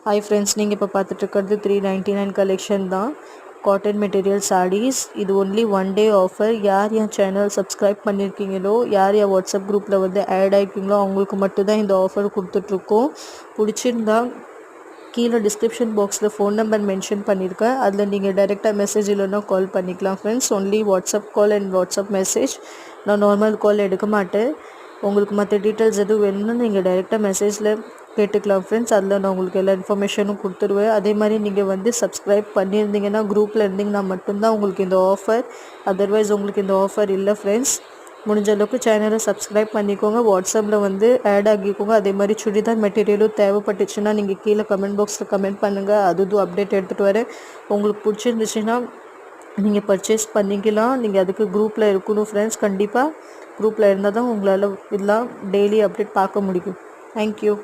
Hi friends, நீங்கள் இப்போ பார்த்துட்டு இருக்கிறது 399 கலெக்ஷன் தான். Cotton material sarees. இது ஒன்லி ஒன் டே ஆஃபர். யார் என் சேனல் சப்ஸ்கிரைப் பண்ணியிருக்கீங்களோ, யார் என் வாட்ஸ்அப் குரூப்பில் வந்து ஆட் ஆகிருக்கீங்களோ அவங்களுக்கு மட்டும்தான் இந்த ஆஃபர் கொடுத்துட்ருக்கோம். பிடிச்சிருந்தா கீழே டிஸ்கிரிப்ஷன் பாக்ஸில் ஃபோன் நம்பர் மென்ஷன் பண்ணியிருக்கேன். அதில் நீங்கள் டைரெக்டாக மெசேஜ் இல்லைன்னா கால் பண்ணிக்கலாம் friends. Only WhatsApp call and WhatsApp message. நான் நார்மல் கால் எடுக்க மாட்டேன். உங்களுக்கு மற்ற டீட்டெயில்ஸ் எதுவும் வேணும்னா நீங்கள் டைரெக்டாக மெசேஜில் கேட்டுக்கலாம் ஃப்ரெண்ட்ஸ். அதில் நான் உங்களுக்கு எல்லா இன்ஃபர்மேஷனும் கொடுத்துருவேன். அதே மாதிரி நீங்கள் வந்து சப்ஸ்கிரைப் பண்ணியிருந்தீங்கன்னா, குரூப்பில் இருந்தீங்கன்னா மட்டும்தான் உங்களுக்கு இந்த ஆஃபர். அதர்வைஸ் உங்களுக்கு இந்த ஆஃபர் இல்லை ஃப்ரெண்ட்ஸ். முடிஞ்ச அளவுக்கு சேனலை சப்ஸ்கிரைப் பண்ணிக்கோங்க. வாட்ஸ்அப்பில் வந்து ஆட் ஆகிக்கோங்க. அதே மாதிரி சுடிதார் மெட்டீரியலும் தேவைப்பட்டுச்சுன்னா நீங்கள் கீழே கமெண்ட் பாக்ஸில் கமெண்ட் பண்ணுங்கள். அதுவும் அப்டேட் எடுத்துகிட்டு வரேன். உங்களுக்கு பிடிச்சிருந்துச்சுன்னா நீங்கள் பர்ச்சேஸ் பண்ணிக்கலாம். நீங்கள் அதுக்கு குரூப்பில் இருக்கணும் ஃப்ரெண்ட்ஸ். கண்டிப்பாக குரூப்பில் இருந்தால் தான் உங்களால் இதெல்லாம் டெய்லி அப்டேட் பார்க்க முடியும். தேங்க்யூ.